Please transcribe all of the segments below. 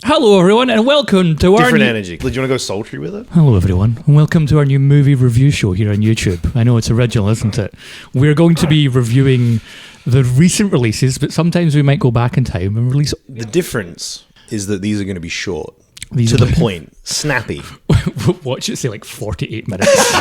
Hello, everyone, and welcome to our different energy. Do you want to go sultry with it? Hello, everyone, and welcome to our new movie review show here on YouTube. I know it's original, isn't it? We're going to be reviewing the recent releases, but sometimes we might go back in time and release... The difference is that these are going to be short. To the point. Snappy. Watch it say like 48 minutes.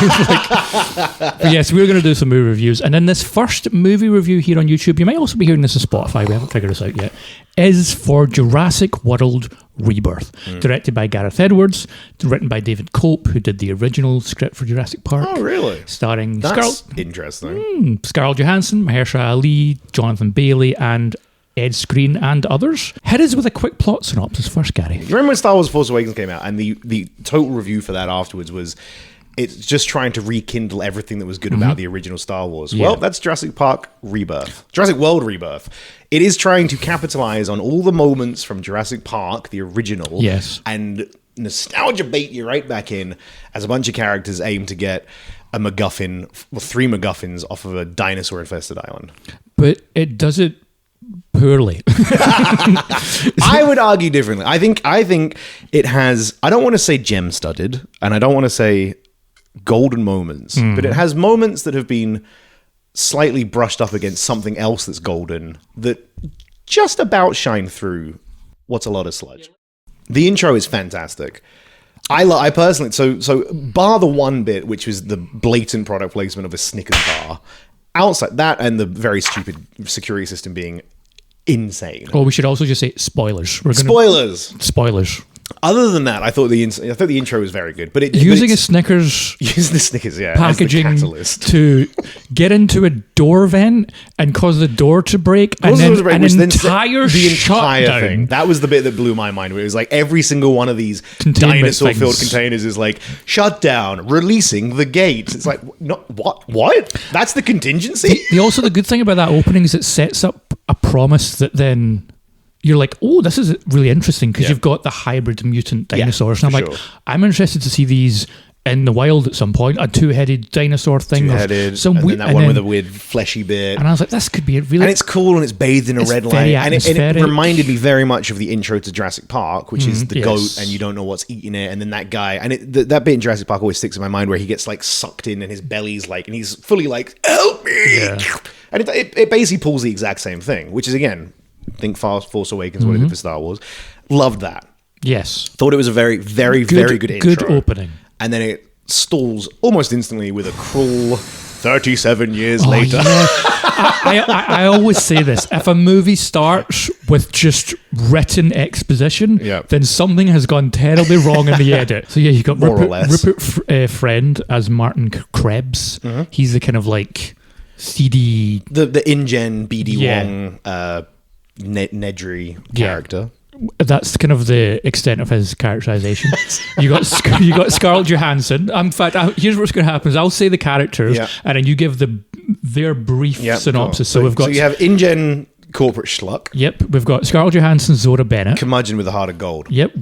But yes, we're going to do some movie reviews. And in this first movie review here on YouTube, you might also be hearing this on Spotify, we haven't figured this out yet, is for Jurassic World Rebirth. Directed by Gareth Edwards, written by David Cope, who did the original script for Jurassic Park. Oh, really? Starring interesting. Scarlett Johansson, Mahershala Ali, Jonathan Bailey, and Ed Skrein and others. Hit us with a quick plot synopsis first, Gary. Do you remember when Star Wars Force Awakens came out and the total review for that afterwards was it's just trying to rekindle everything that was good about the original Star Wars? Yeah. Well, that's Jurassic Park Rebirth. Jurassic World Rebirth. It is trying to capitalize on all the moments from Jurassic Park, the original, and nostalgia bait you right back in as a bunch of characters aim to get a MacGuffin, well, 3 MacGuffins off of a dinosaur-infested island. But it does it poorly. I would argue differently. I think it has, I don't want to say gem-studded, and I don't want to say golden moments, but it has moments that have been slightly brushed up against something else that's golden that just about shine through what's a lot of sludge. The intro is fantastic. I personally, so bar the one bit, which was the blatant product placement of a Snickers bar, outside that and the very stupid security system being insane. Oh, we should also just say spoilers. Spoilers. Other than that, I thought the intro was very good, but using a Snickers, using the Snickers, packaging to get into a door vent and cause the door to break, and then the entire thing. That was the bit that blew my mind. Where it was like every single one of these dinosaur-filled containers is like shut down, releasing the gate. It's like what? That's the contingency. The good thing about that opening is it sets up a promise that then you're like, oh, this is really interesting because you've got the hybrid mutant dinosaurs. And I'm like, I'm interested to see these in the wild at some point. A two-headed dinosaur thing. Two-headed, one with a weird fleshy bit. And I was like, this could be a really... And it's cool and it's bathed in a red light. And it reminded me very much of the intro to Jurassic Park, which is the goat and you don't know what's eating it. And then that guy... And that bit in Jurassic Park always sticks in my mind where he gets like sucked in and his belly's like... And he's fully like, help me! Yeah. And it basically pulls the exact same thing, which is, again... think Force Awakens what it did for Star Wars. Loved that. Yes. Thought it was a very, very, very good intro. Good opening. And then it stalls almost instantly with a cruel 37 years later. Yeah. I always say this. If a movie starts with just written exposition, then something has gone terribly wrong in the edit. So yeah, you got Rupert Friend as Martin Krebs. He's the kind of like CD... The InGen BD Wong... Nedry character. That's kind of the extent of his characterization. you got Scarlett Johansson. In fact, here's what's going to happen: is I'll say the characters, and then you give their brief synopsis. Cool. So you have InGen corporate schluck. Yep, we've got Scarlett Johansson, Zora Bennett, curmudgeon with a heart of gold. Yep.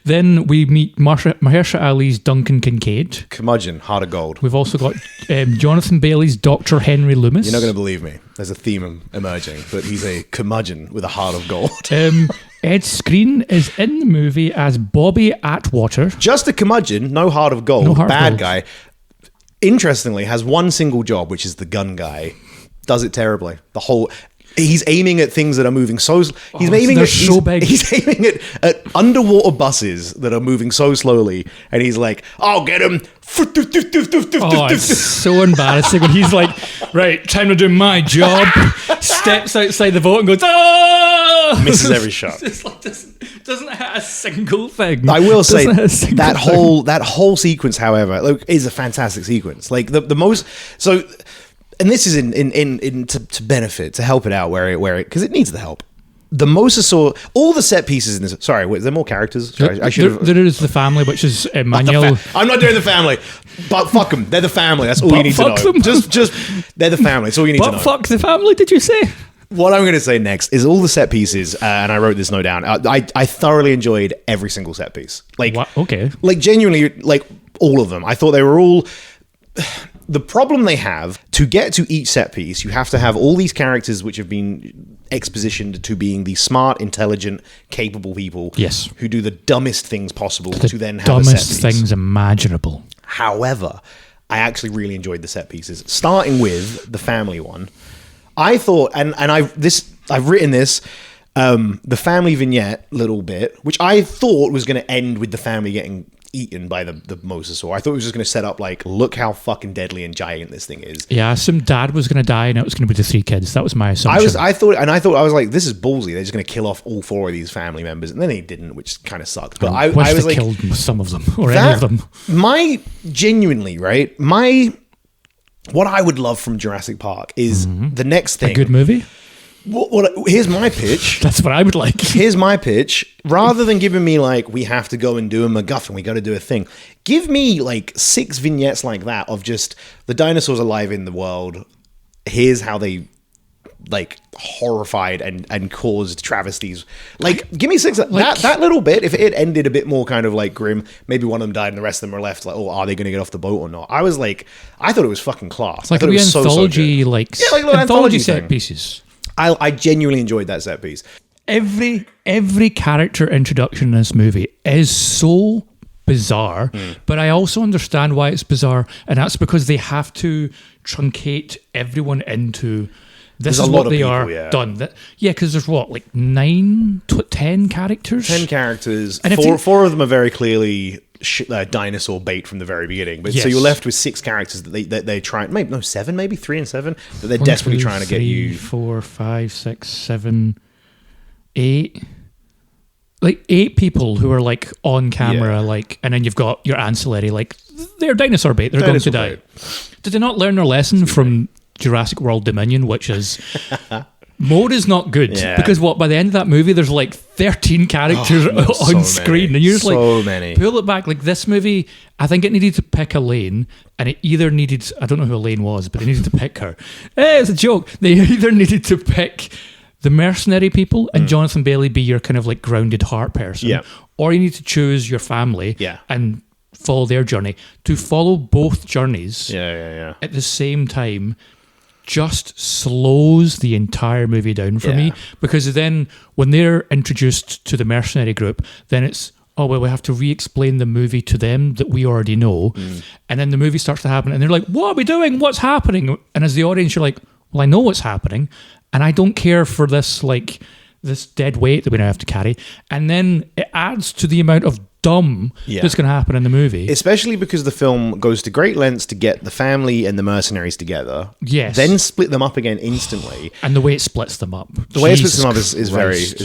Then we meet Mahershala Ali's Duncan Kincaid, curmudgeon, heart of gold. We've also got Jonathan Bailey's Dr. Henry Loomis. You're not going to believe me. There's a theme emerging, but he's a curmudgeon with a heart of gold. Ed Skrein is in the movie as Bobby Atwater. Just a curmudgeon, no heart of gold, bad guy. Interestingly, has one single job, which is the gun guy. Does it terribly. He's aiming at things that are moving so... He's aiming at underwater buses that are moving so slowly, and he's like, I'll get him. Oh, it's so embarrassing when he's like, right, time to do my job, steps outside the boat and goes, oh! Misses every shot. It's like, doesn't hit a single thing. I will say, that whole sequence, however, is a fantastic sequence. Like, the most... So... And this is to benefit, to help it out where it because it needs the help. The Mosasaur, all the set pieces in this. Sorry, wait, is there more characters? Sorry, I should have. There is the family, which is Manuel. I'm not doing the family, but fuck them. They're the family. That's all you need to know. Them. Just they're the family. That's all you need to know. But fuck the family. Did you say? What I'm going to say next is all the set pieces, and I wrote this note down. I thoroughly enjoyed every single set piece. Like, what? Okay, like genuinely, like all of them. I thought they were all. the problem they have, to get to each set piece, you have to have all these characters which have been expositioned to being the smart, intelligent, capable people who do the dumbest things possible to then have a set piece. Dumbest things imaginable. However, I actually really enjoyed the set pieces. Starting with the family one, I thought, and I've written this, the family vignette little bit, which I thought was going to end with the family getting eaten by the mosasaur. I thought it was just going to set up like, look how fucking deadly and giant this thing is. Yeah, some dad was going to die and it was going to be the 3 kids. That was my assumption. I was like, this is ballsy. They're just going to kill off all 4 of these family members, and then they didn't, which kind of sucked. But I was like, killed some of them or any of them. What I would love from Jurassic Park is the next thing. A good movie? Here's my pitch. That's what I would like. Here's my pitch. Rather than giving me like, we have to go and do a MacGuffin, we got to do a thing. Give me like 6 vignettes like that of just the dinosaurs alive in the world. Here's how they like horrified and caused travesties. Like, give me 6 that little bit. If it ended a bit more kind of like grim, maybe one of them died and the rest of them are left like, oh, are they going to get off the boat or not? I thought it was fucking class. It's like I thought a it was anthology, so like anthology set pieces. I genuinely enjoyed that set piece. Every character introduction in this movie is so bizarre, but I also understand why it's bizarre, and that's because they have to truncate everyone into this is what they are done. Because there's like 10 characters? 10 characters. And four of them are very clearly dinosaur bait from the very beginning. But so you're left with 6 characters that they try, 7, maybe 3 and 7, that they're desperately trying to get you. 4, 5, 6, 7, 8. Like 8 people who are like on camera, like, and then you've got your ancillary, like they're dinosaur bait. They're going to die. Did they not learn their lesson from Jurassic World Dominion, which is mode is not good because by the end of that movie there's like 13 characters on screen and you're just pull it back. Like this movie, I think it needed to pick a lane, and it either needed, I don't know who Elaine was, but they needed to pick her. It's a joke. They either needed to pick the mercenary people and Jonathan Bailey be your kind of like grounded heart person, or you need to choose your family and follow their journey. To follow both journeys at the same time just slows the entire movie down for me, because then when they're introduced to the mercenary group, then it's, oh, well, we have to re-explain the movie to them that we already know. And then the movie starts to happen and they're like, what are we doing? What's happening? And as the audience, you're like, well, I know what's happening and I don't care for this, like, this dead weight that we now have to carry. And then it adds to the amount of dumb that's going to happen in the movie. Especially because the film goes to great lengths to get the family and the mercenaries together. Yes. Then split them up again instantly. And the way it splits them up. The way it splits them up is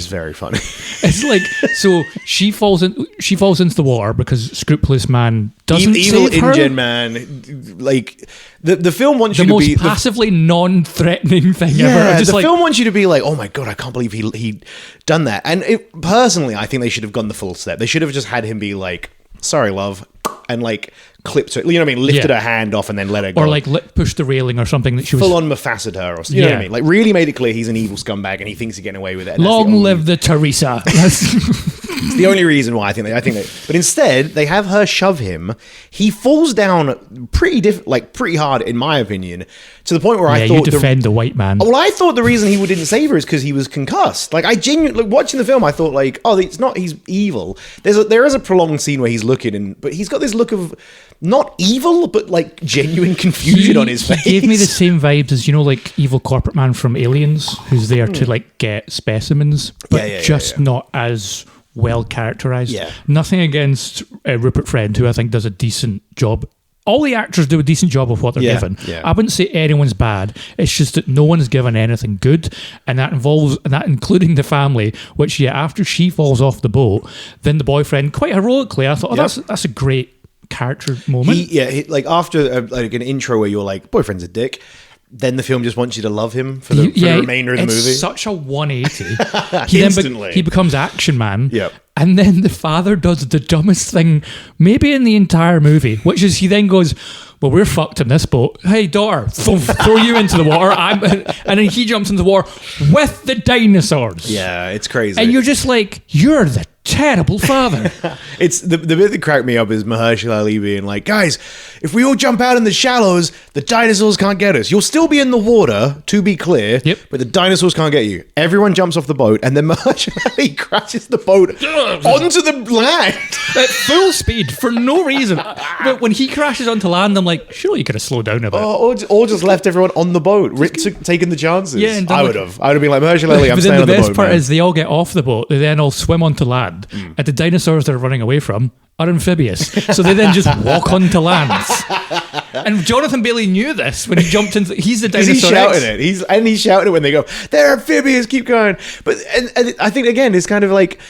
very funny. It's like, so she falls into the water because scrupulous man doesn't evil save her. InGen man, like the film wants you the to be most passively non-threatening thing ever. The film wants you to be like, oh my god, I can't believe he done that. And personally, I think they should have gone the full step. They should have just had him be like, sorry, love, and like clipped her, you know what I mean, lifted her hand off and then let her go, or like pushed the railing or something that she was full on Mufasa'd her, or you know what I mean, like really made it clear he's an evil scumbag and he thinks he's getting away with it. Long live the Teresa. It's the only reason why I think they, but instead they have her shove him. He falls down pretty hard, in my opinion, to the point where I thought you defend the white man. Well, I thought the reason he didn't save her is because he was concussed. Like, I genuinely, watching the film, I thought like, oh, it's not, he's evil. There is a prolonged scene where he's looking, but he's got this look of not evil, but like genuine confusion on his face. He gave me the same vibes as, you know, like evil corporate man from Aliens, who's there to like get specimens, but not as well characterized. Nothing against Rupert Friend, who I think does a decent job. All the actors do a decent job of what they're given. I wouldn't say anyone's bad. It's just that no one's given anything good, and that including the family. Which after she falls off the boat, then the boyfriend, quite heroically, I thought, that's a great character moment. Like after like an intro where you're like, boyfriend's a dick. Then the film just wants you to love him for the remainder of the movie. It's such a 180. Instantly. He becomes action man. Yep. And then the father does the dumbest thing maybe in the entire movie, which is he then goes, well, we're fucked in this boat. Hey, daughter, throw you into the water. And then he jumps into the water with the dinosaurs. Yeah, it's crazy. And you're just like, you're the terrible father. It's the bit that cracked me up is Mahershala Ali being like, guys, if we all jump out in the shallows, the dinosaurs can't get us. You'll still be in the water, to be clear, but the dinosaurs can't get you. Everyone jumps off the boat, and then Mahershala Ali crashes the boat onto the land. At full speed, for no reason. But when he crashes onto land, I'm like, surely you could have slowed down a bit. Or just left everyone on the boat, taking the chances. Yeah, and I would have been like, Mahershala Ali, I'm staying on the boat. The best part man. is they all get off the boat, they then all swim onto land, and the dinosaurs they're running away from are amphibious. So they then just walk onto land. And Jonathan Bailey knew this when he jumped into... He's the dinosaur. He's shouting it. He's shouting it when they go, they're amphibious, keep going. But and I think, again, it's kind of like...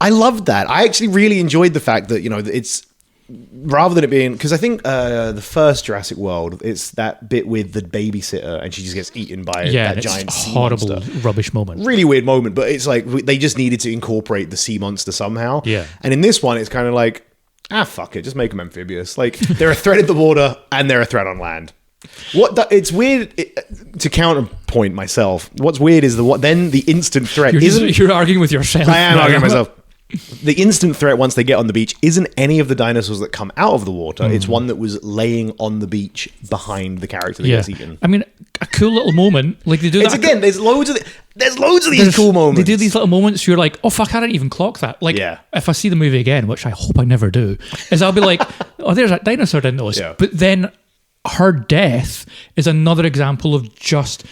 I loved that. I actually really enjoyed the fact that, it's... Rather than it being... Because I think the first Jurassic World, it's that bit with the babysitter and she just gets eaten by that giant sea horrible, monster. rubbish moment. Really weird moment, but it's like they just needed to incorporate the sea monster somehow. Yeah. And in this one, it's kind of like, fuck it, just make them amphibious. Like, they're a threat in the water and they're a threat on land. It's weird to counterpoint myself. What's weird is the instant threat You're arguing with yourself. I am arguing with myself. The instant threat once they get on the beach isn't any of the dinosaurs that come out of the water. It's one that was laying on the beach behind the character that gets eaten. I mean, a cool little moment. Like they do that. Again, there's loads of these cool moments. They do these little moments. You're like, oh fuck, I didn't even clock that. Like, if I see the movie again, which I hope I never do, is I'll be like, oh, there's that dinosaur, didn't notice. Yeah. But then her death is another example of just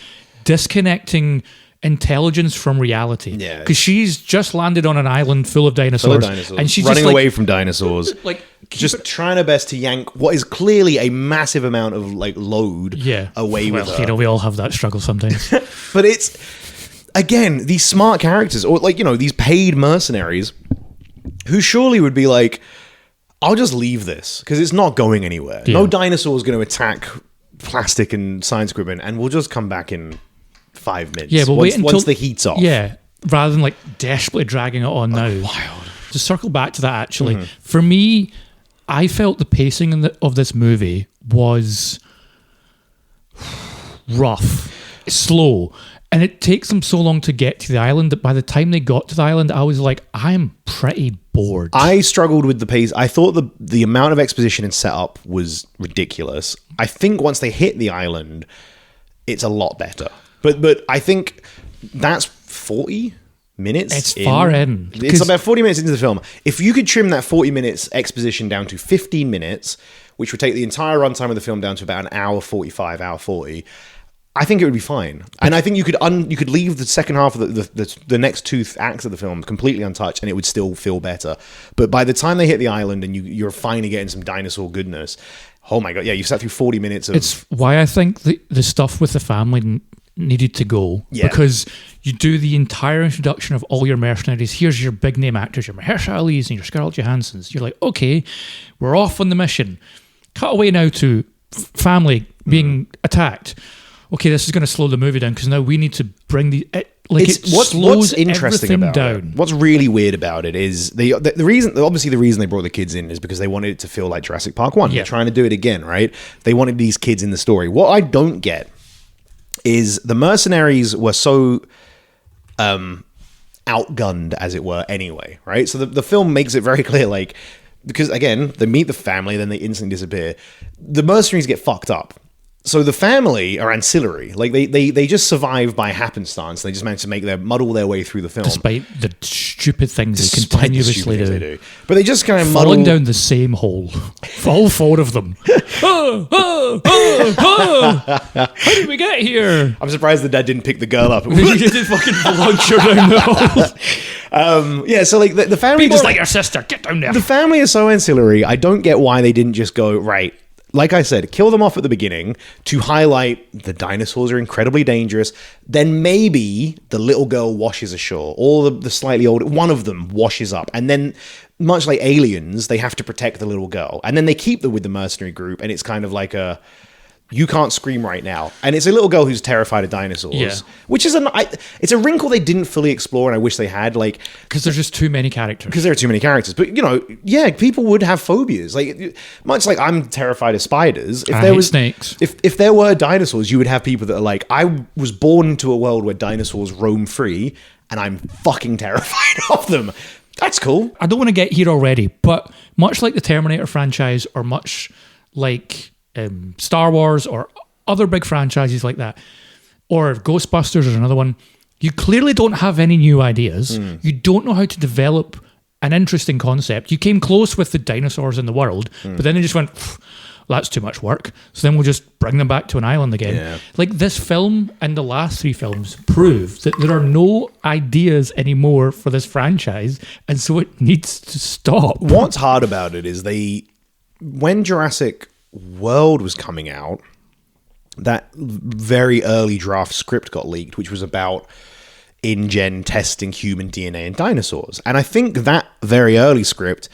disconnecting intelligence from reality. Yeah. Because she's just landed on an island full of dinosaurs. And she's running just away from dinosaurs. Just trying her best to yank what is clearly a massive amount of load away with her. We all have that struggle sometimes. But it's, again, these smart characters, or these paid mercenaries who surely would be like, I'll just leave this because it's not going anywhere. No dinosaur is going to attack plastic and science equipment, and we'll just come back in 5 minutes. Yeah, but once the heat's off. Yeah, rather than desperately dragging it on now. Wild. To circle back to that, actually, for me, I felt the pacing of this movie was rough, slow, and it takes them so long to get to the island that by the time they got to the island, I was like, I'm pretty bored. I struggled with the pace. I thought the amount of exposition and setup was ridiculous. I think once they hit the island, it's a lot better. But I think that's 40 minutes. It's far in. It's about 40 minutes into the film. If you could trim that 40 minutes exposition down to 15 minutes, which would take the entire runtime of the film down to about an hour 45, hour 40, I think it would be fine. And I think you could leave the second half of the next two acts of the film completely untouched, and it would still feel better. But by the time they hit the island and you're finally getting some dinosaur goodness, oh my god, yeah, you've sat through 40 minutes of... It's why I think the stuff with the family needed to go, because you do the entire introduction of all your mercenaries. Here's your big name actors, your Mahershala Ali's and your Scarlett Johansson's. You're like, okay, we're off on the mission. Cut away now to family being attacked. Okay, this is going to slow the movie down because now we need to bring what's interesting about it. What's really weird about it is the reason they brought the kids in is because they wanted it to feel like Jurassic Park 1. They're trying to do it again, right? They wanted these kids in the story. What I don't get is the mercenaries were so outgunned, as it were, anyway, right? So the film makes it very clear, because again, they meet the family, then they instantly disappear. The mercenaries get fucked up. So the family are ancillary. They just survive by happenstance. They just manage to muddle their way through the film. Despite the stupid things they continuously do. But they just kind of falling down the same hole. All four of them. How did we get here? I'm surprised the dad didn't pick the girl up. He did fucking launch her down the hole. So the family... Be just like your sister. Get down there. The family is so ancillary. I don't get why they didn't just go, right... Like I said, kill them off at the beginning to highlight the dinosaurs are incredibly dangerous. Then maybe the little girl washes ashore, or the slightly older, one of them washes up. And then, much like Aliens, they have to protect the little girl. And then they keep them with the mercenary group, and it's kind of like a... You can't scream right now. And it's a little girl who's terrified of dinosaurs, which is it's a wrinkle they didn't fully explore, and I wish they had. Because there's just too many characters. Because there are too many characters. But, people would have phobias. Much like I'm terrified of spiders. If I there hate was snakes. If there were dinosaurs, you would have people that are like, I was born into a world where dinosaurs roam free, and I'm fucking terrified of them. That's cool. I don't want to get here already, but much like the Terminator franchise, or much like Star Wars, or other big franchises like that, or Ghostbusters is another one, you clearly don't have any new ideas. You don't know how to develop an interesting concept. You came close with the dinosaurs in the world, but then they just went, that's too much work. So then we'll just bring them back to an island again. Yeah. Like this film and the last 3 films prove that there are no ideas anymore for this franchise, and so it needs to stop. What's hard about it is when Jurassic World was coming out, that very early draft script got leaked, which was about in-gen testing human DNA in dinosaurs. And I think that very early script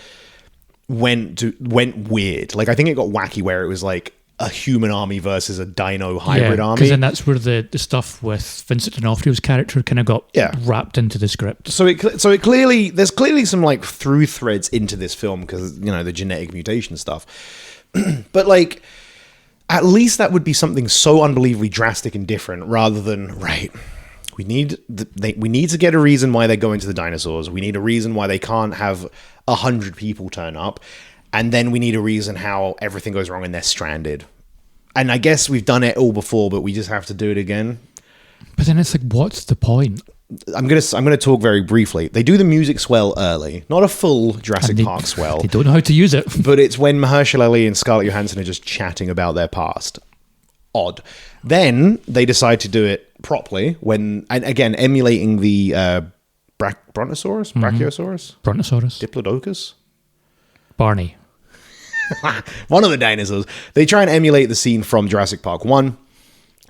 went weird. Like, I think it got wacky where it was like a human army versus a dino hybrid army. Because then that's where the stuff with Vincent D'Onofrio's character kind of got wrapped into the script. So it clearly, there's clearly some like through threads into this film because, you know, the genetic mutation stuff. But like, at least that would be something so unbelievably drastic and different rather than, right, we need to get a reason why they're going to the dinosaurs. We need a reason why they can't have 100 people turn up. And then we need a reason how everything goes wrong and they're stranded. And I guess we've done it all before, but we just have to do it again. But then it's like, what's the point? I'm gonna talk very briefly. They do the music swell early, not a full Jurassic Park swell. They don't know how to use it. But it's when Mahershala Ali and Scarlett Johansson are just chatting about their past. Odd. Then they decide to do it properly and again, emulating the Brontosaurus, Brachiosaurus, Diplodocus, Barney. One of the dinosaurs. They try and emulate the scene from Jurassic Park 1.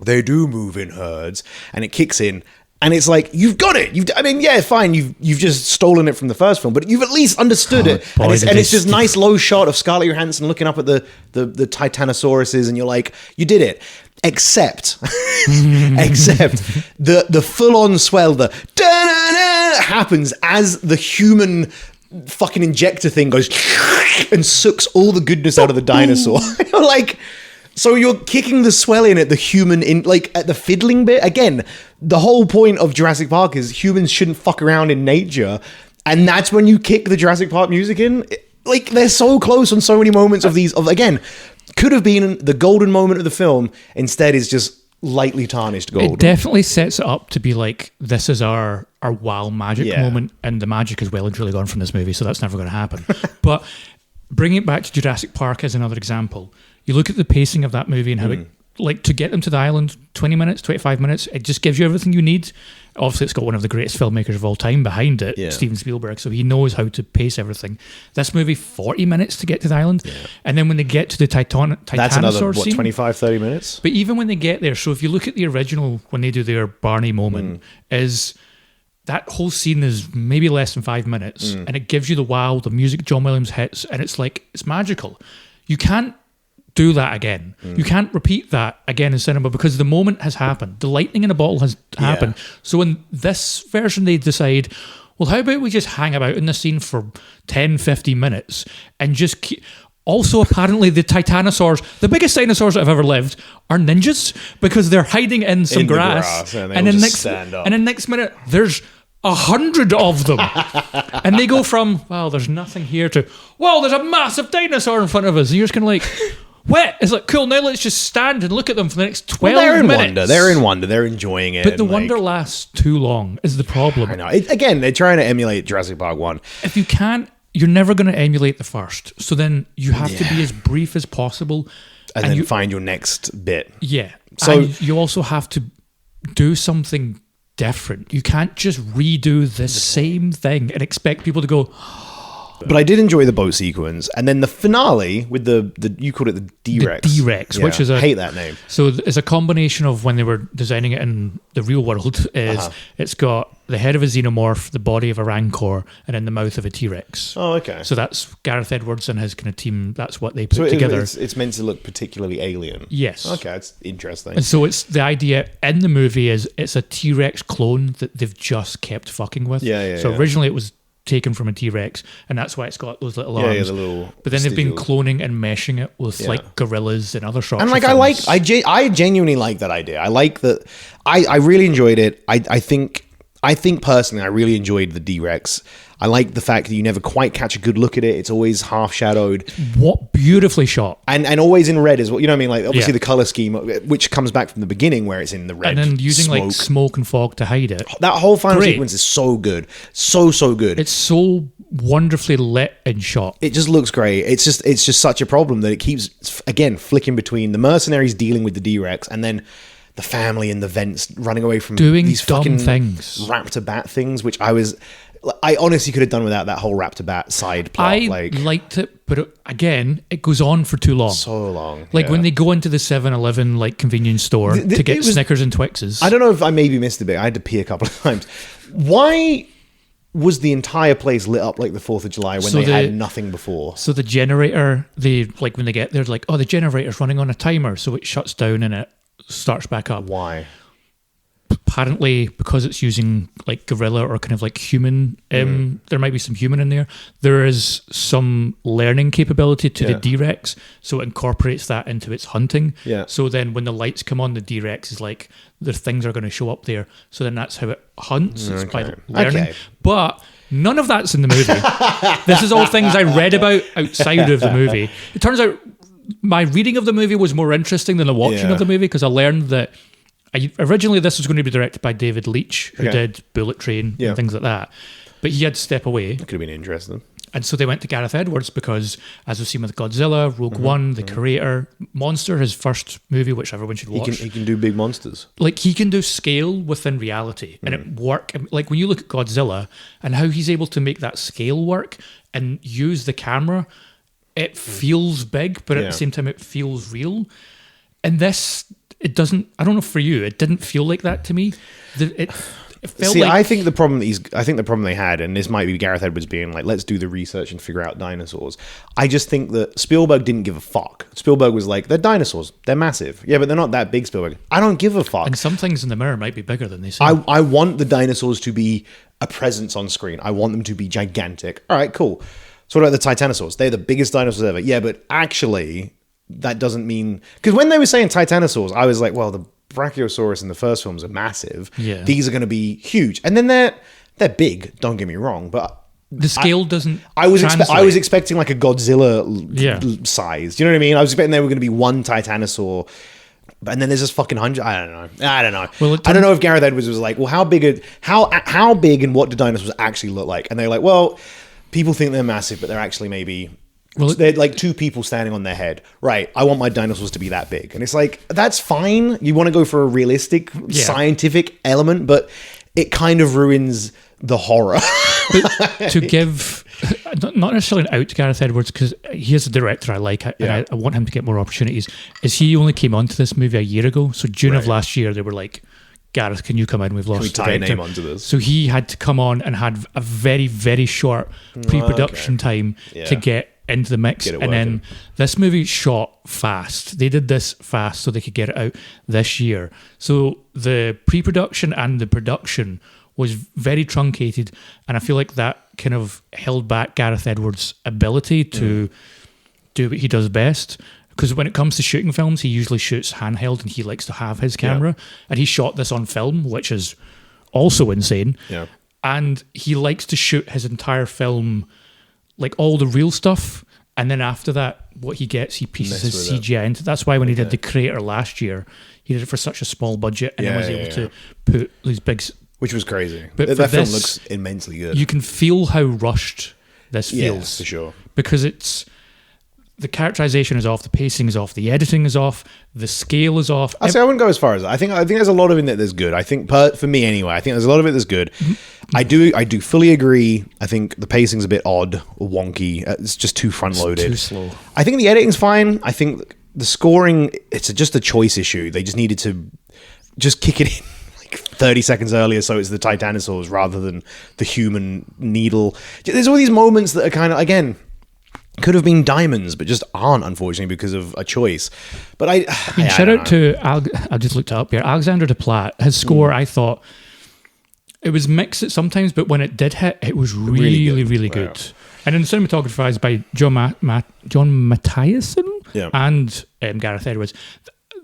They do move in herds, and it kicks in. And it's like, you've got it. I mean, yeah, fine. You've just stolen it from the first film, but you've at least understood it. Boy, and it's this nice low shot of Scarlett Johansson looking up at the Titanosauruses, and you're like, you did it. Except the full-on swell, the da-na-na happens as the human fucking injector thing goes and sucks all the goodness out of the dinosaur. You're like, so you're kicking the swell in at the human, in like at the fiddling bit. Again, the whole point of Jurassic Park is humans shouldn't fuck around in nature, and that's when you kick the Jurassic Park music in. Like, they're so close on so many moments of these. Of again, could have been the golden moment of the film. Instead, is just lightly tarnished gold. It definitely sets it up to be like, this is our wow magic moment, and the magic is well and truly gone from this movie, so that's never going to happen. But bringing it back to Jurassic Park as another example, you look at the pacing of that movie and how it, like, to get them to the island, 20 minutes, 25 minutes, it just gives you everything you need. Obviously, it's got one of the greatest filmmakers of all time behind it, Steven Spielberg, so he knows how to pace everything. This movie, 40 minutes to get to the island, and then when they get to the Titanosaur that's another, scene, 25, 30 minutes? But even when they get there, so if you look at the original, when they do their Barney moment, is that whole scene is maybe less than 5 minutes, and it gives you the wow, the music John Williams hits, and it's like, it's magical. You can't do that again. You can't repeat that again in cinema because the moment has happened. The lightning in a bottle has happened. So in this version, they decide, well, how about we just hang about in the scene for 10, 15 minutes and just keep... Also, apparently, the Titanosaurs, the biggest dinosaurs that have ever lived, are ninjas because they're hiding in some grass. And then next minute, there's 100 of them. And they go from, well, there's nothing here to, well, there's a massive dinosaur in front of us. And you're just kind of like, what? It's like, cool, now let's just stand and look at them for the next 12 minutes. They're in wonder. They're enjoying it. But the wonder lasts too long is the problem. I know. Again, they're trying to emulate Jurassic Park 1. If you can't, you're never going to emulate the first. So then you have to be as brief as possible. And then find your next bit. Yeah. So and you also have to do something different. You can't just redo the same thing and expect people to go... But I did enjoy the boat sequence, and then the finale with the you called it the D-Rex. The D-Rex, which is I hate that name. So it's a combination of when they were designing it in the real world. It's got the head of a xenomorph, the body of a rancor, and in the mouth of a T-Rex. Oh, okay. So that's Gareth Edwards and his kind of team. That's what they put together. It's meant to look particularly alien. Yes. Okay, that's interesting. And so it's the idea in the movie is it's a T-Rex clone that they've just kept fucking with. So originally it was taken from a T-Rex, and that's why it's got those little arms. The little. But then they've been cloning and meshing it with like gorillas and other sorts. And like of things. I genuinely like that idea. I like that. I really enjoyed it. I think personally, I really enjoyed the D-Rex. I like the fact that you never quite catch a good look at it. It's always half shadowed. What beautifully shot. And always in red as well. You know what I mean? Like, obviously the color scheme, which comes back from the beginning where it's in the red. And then using like smoke and fog to hide it. That whole final sequence is so good. So good. It's so wonderfully lit and shot. It just looks great. It's just such a problem that it keeps, again, flicking between the mercenaries dealing with the D-Rex and then the family in the vents running away from doing these dumb fucking things. raptor bat things, which I honestly could have done without that whole raptor bat side plot. I liked it, but again, it goes on for too long. So long. Like when they go into the 7-Eleven like convenience store to get Snickers and Twixes. I don't know if I maybe missed a bit. I had to pee a couple of times. Why was the entire place lit up like the 4th of July when they had nothing before? So the generator, when they get there, like, oh, the generator's running on a timer, so it shuts down and it starts back up. Why? Apparently, because it's using like gorilla or kind of like human, there might be some human in there. There is some learning capability to the D-Rex, so it incorporates that into its hunting. Yeah. So then when the lights come on, the D-Rex is like, the things are going to show up there. So then that's how it hunts. It's by learning. Okay. But none of that's in the movie. This is all things I read about outside of the movie. It turns out my reading of the movie was more interesting than the watching of the movie, because I learned that originally this was going to be directed by David Leitch, who did Bullet Train and things like that. But he had to step away. That could have been interesting. And so they went to Gareth Edwards because, as we've seen with Godzilla, Rogue One, The Creator, Monster, his first movie, which everyone should watch. He can do big monsters. Like, he can do scale within reality. And it work. Like, when you look at Godzilla and how he's able to make that scale work and use the camera, it feels big, but at the same time, it feels real. And this, it doesn't, I don't know for you, it didn't feel like that to me. It felt like... I think the problem they had, and this might be Gareth Edwards being like, let's do the research and figure out dinosaurs. I just think that Spielberg didn't give a fuck. Spielberg was like, they're dinosaurs. They're massive. Yeah, but they're not that big, Spielberg. I don't give a fuck. And some things in the mirror might be bigger than they say. I want the dinosaurs to be a presence on screen. I want them to be gigantic. All right, cool. So what about the Titanosaurs? They're the biggest dinosaurs ever. Yeah, but actually, that doesn't mean... Because when they were saying Titanosaurs, I was like, well, the Brachiosaurus in the first films are massive. Yeah. These are going to be huge. And then they're big, don't get me wrong, but... The scale doesn't I was expecting like a Godzilla size. Do you know what I mean? I was expecting there were going to be one Titanosaur... And then there's this fucking 100. I don't know. Well, I don't know if Gareth Edwards was like, well, how big and what do dinosaurs actually look like? And they're like, well, people think they're massive, but they're actually maybe... they're like two people standing on their head. Right. I want my dinosaurs to be that big. And it's like, that's fine. You want to go for a realistic, scientific element, but it kind of ruins the horror. But to give, not necessarily an out to Gareth Edwards, because he is a director I like, and I want him to get more opportunities, is he only came onto this movie a year ago. So June of last year, they were like, Gareth, can you come in? We've lost tie a name onto this. So he had to come on and had a very, very short pre-production time to get into the mix. And then this movie shot fast. They did this fast so they could get it out this year. So the pre-production and the production was very truncated, and I feel like that kind of held back Gareth Edwards' ability to do what he does best. Because when it comes to shooting films, he usually shoots handheld and he likes to have his camera. And he shot this on film, which is also insane. Yeah. And he likes to shoot his entire film, like all the real stuff. And then after that, what he gets, he pieces his CGI into. That's why when he did The Creator last year, he did it for such a small budget and then was able to put these big... Which was crazy. But that film looks immensely good. You can feel how rushed this feels. Yeah, for sure. Because it's... The characterization is off, the pacing is off, the editing is off, the scale is off. I wouldn't go as far as that. I think there's a lot of it that's good. I think, for me anyway, I think there's a lot of it that's good. Mm-hmm. I do fully agree. I think the pacing's a bit odd or wonky. It's just too front-loaded. It's too slow. I think the editing's fine. I think the scoring, it's just a choice issue. They just needed to just kick it in 30 seconds earlier, so it's the Titanosaurs rather than the human needle. There's all these moments that are kind of, again... could have been diamonds, but just aren't, unfortunately, because of a choice. But I shout out to I just looked it up here. Alexander Desplat. His score, I thought it was mixed at sometimes, but when it did hit, it was really good. Wow. And then the cinematography is by John Mathiasson and Gareth Edwards.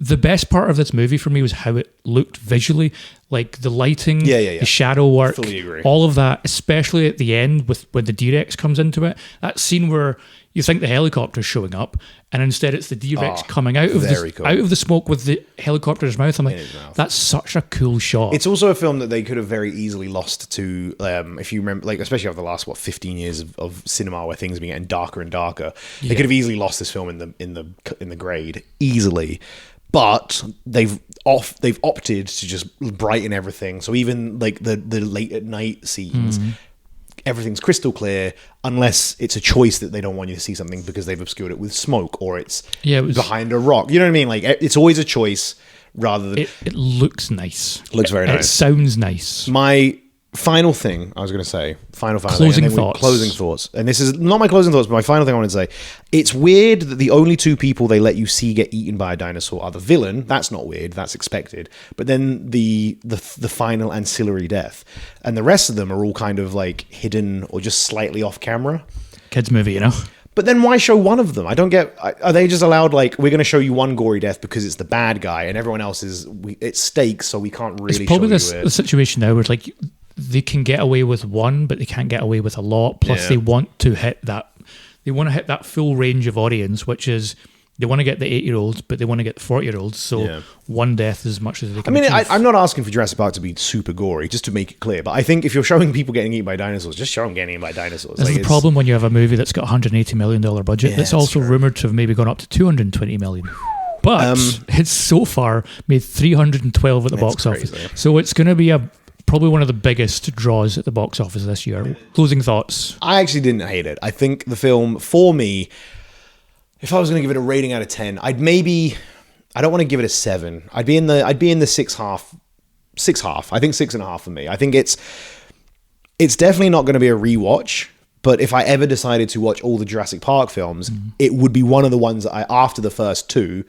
The best part of this movie for me was how it looked visually, like the lighting, Yeah. the shadow work, Fully agree. all of that, especially at the end with when the D-Rex comes into it. That scene where you think the helicopter's showing up, and instead it's the D-Rex coming out of the smoke with the helicopter's mouth. I'm like, that's such a cool shot. It's also a film that they could have very easily lost to, if you remember, like especially over the last 15 years of cinema where things have been getting darker and darker. They could have easily lost this film in the grade easily, but they've opted to just brighten everything. So even like the late at night scenes. Everything's crystal clear unless it's a choice that they don't want you to see something because they've obscured it with smoke or it's behind a rock. You know what I mean? Like it's always a choice rather than... It looks nice. It looks very nice. It sounds nice. My final thing I was going to say, final closing thoughts. Closing thoughts. And this is not my closing thoughts, but my final thing I want to say. It's weird that the only two people they let you see get eaten by a dinosaur are the villain. That's not weird. That's expected. But then the final ancillary death. And the rest of them are all kind of like hidden or just slightly off camera. Kids movie, you know? But then why show one of them? I don't get... Are they just allowed, like, we're going to show you one gory death because it's the bad guy and everyone else is... It's stakes, so we can't really it's probably show you it. The situation now where it's like they can get away with one, but they can't get away with a lot. Plus they want to hit that... They want to hit that full range of audience, which is... They want to get the 8-year-olds, but they want to get the 40-year-olds. So one death as much as they can. I mean, I'm not asking for Jurassic Park to be super gory, just to make it clear. But I think if you're showing people getting eaten by dinosaurs, just show them getting eaten by dinosaurs. This is the problem when you have a movie that's got a $180 million budget. That's also rumoured to have maybe gone up to $220 million. But it's so far made $312 at the box office. So it's going to be probably one of the biggest draws at the box office this year. Closing thoughts. I actually didn't hate it. I think the film, for me... If I was going to give it a rating out of 10, I don't want to give it a 7. I'd be in the 6.5. I think 6.5 for me. I think it's definitely not going to be a rewatch. But if I ever decided to watch all the Jurassic Park films, it would be one of the ones that after the first two,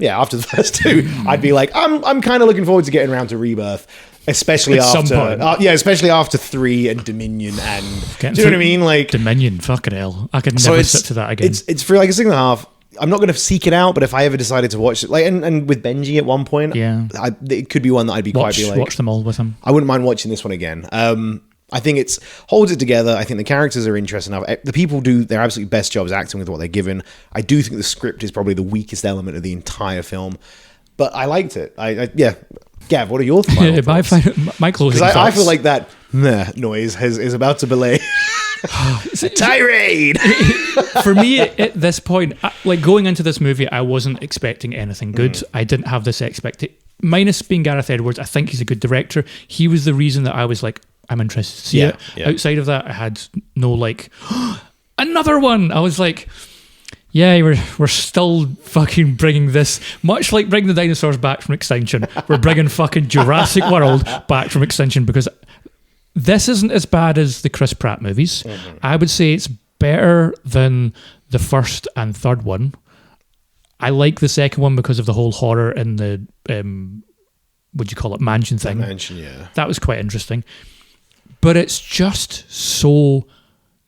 I'd be like, I'm kind of looking forward to getting around to Rebirth. Especially after 3 and Dominion and do you know what I mean? Like Dominion, fucking hell, I could never sit to that again. It's for like a 6.5. I'm not going to seek it out, but if I ever decided to watch it, like and with Benji at one point, it could be one that I'd watch them all with him. I wouldn't mind watching this one again. I think it holds it together. I think the characters are interesting enough. The people do their absolute best jobs acting with what they're given. I do think the script is probably the weakest element of the entire film, but I liked it. Gav, what are your final thoughts? My closing thoughts. I feel like that noise is about to belay a tirade. For me, at this point, like going into this movie, I wasn't expecting anything good. I didn't have this expectation. Minus being Gareth Edwards, I think he's a good director. He was the reason that I was like, I'm interested to see it. Yeah. Outside of that, I had no like, another one. I was like... Yeah, we're still fucking bringing this, much like bringing the dinosaurs back from extinction. We're bringing fucking Jurassic World back from extinction because this isn't as bad as the Chris Pratt movies. I would say it's better than the first and third one. I like the second one because of the whole horror and the, what'd you call it, mansion thing. That was quite interesting. But it's just so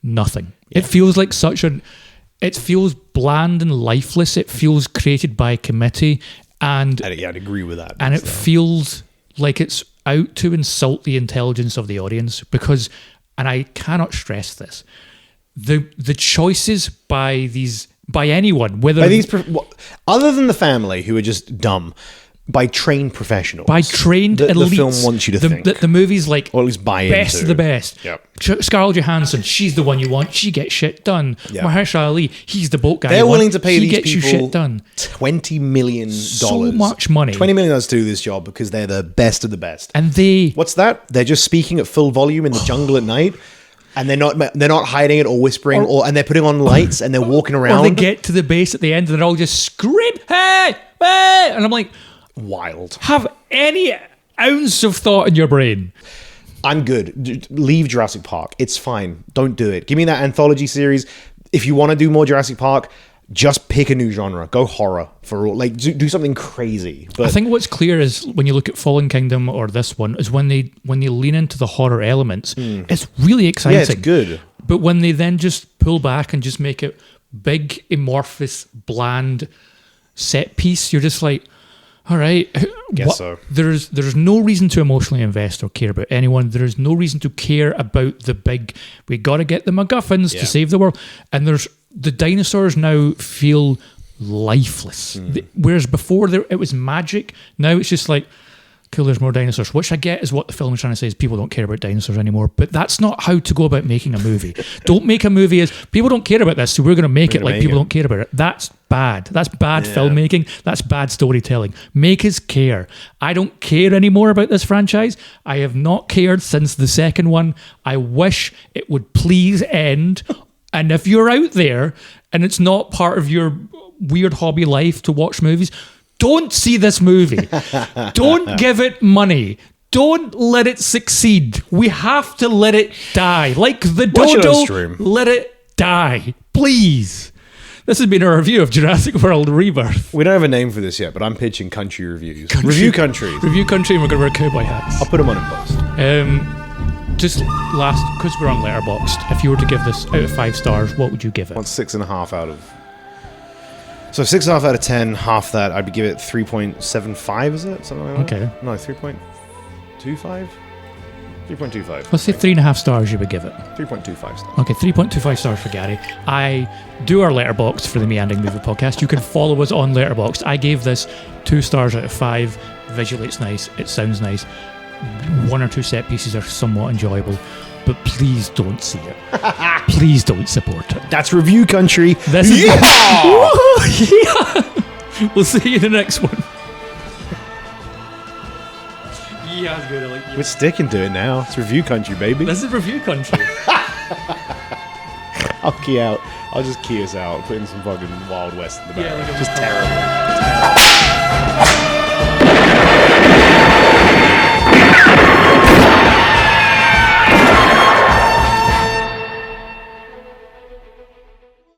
nothing. Yeah. It feels like it feels bland and lifeless. It feels created by a committee. And I'd agree with that. And it feels like it's out to insult the intelligence of the audience because, and I cannot stress this, the choices by anyone, whether... other than the family who are just dumb, by trained professionals. By trained elites. The film wants you to think. The movie's like... Or at least buy best into. of the best. Yep. Scarlett Johansson, she's the one you want. She gets shit done. Yep. Mahershala Ali, he's the boat guy. They're willing to pay these people you shit done. $20 million. So much money. $20 million to do this job because they're the best of the best. And they... What's that? They're just speaking at full volume in the jungle at night. And they're not hiding it or whispering, and they're putting on lights and they're walking around. Or they get to the base at the end and they're all just scream, hey, hey! And I'm like... Wild. Have any ounce of thought in your brain. I'm good. Leave Jurassic Park. It's fine. Don't do it. Give me that anthology series. If you want to do more Jurassic Park, just pick a new genre. Go horror for all. Like do something crazy. But I think what's clear is when you look at Fallen Kingdom or this one is when they lean into the horror elements, it's really exciting. Yeah, it's good. But when they then just pull back and just make it big, amorphous, bland set piece, you're just like, all right. Guess so. There's no reason to emotionally invest or care about anyone. There is no reason to care about the big, we got to get the MacGuffins to save the world. And the dinosaurs now feel lifeless. Whereas before it was magic. Now it's just like, cool, there's more dinosaurs, which I get is what the film is trying to say is people don't care about dinosaurs anymore, but that's not how to go about making a movie. Don't make a movie as, people don't care about this, so we're going to make it like people don't care about it. That's bad. That's bad filmmaking. That's bad storytelling. Make us care. I don't care anymore about this franchise. I have not cared since the second one. I wish it would please end. And if you're out there and it's not part of your weird hobby life to watch movies, don't see this movie. Don't give it money. Don't let it succeed. We have to let it die. Like the dodo, let it die. Please. This has been a review of Jurassic World Rebirth. We don't have a name for this yet, but I'm pitching country reviews. Review country. Review country, and we're going to wear cowboy hats. I'll put them on in post. Just last, because we're on Letterboxd, if you were to give this out of 5 stars, what would you give it? 6.5 out of... So 6.5 out of 10, half that, I'd give it 3.75, is it? Something like that? Okay. No, 3.25? 3.25. Let's say 3.5 stars you would give it. 3.25 stars. Okay, 3.25 stars for Gary. I do our Letterboxd for the Meandering Movie Podcast. You can follow us on Letterboxd. I gave this 2 stars out of 5. Visually it's nice. It sounds nice. 1 or 2 set pieces are somewhat enjoyable. But please don't see it. Please don't support it. That's review country. This is yeah! We'll see you in the next one. Yeah, that's good. I like you. We're sticking to it now. It's review country, baby. This is review country. I'll just key us out. Put in some fucking Wild West in the background. Like just terrible.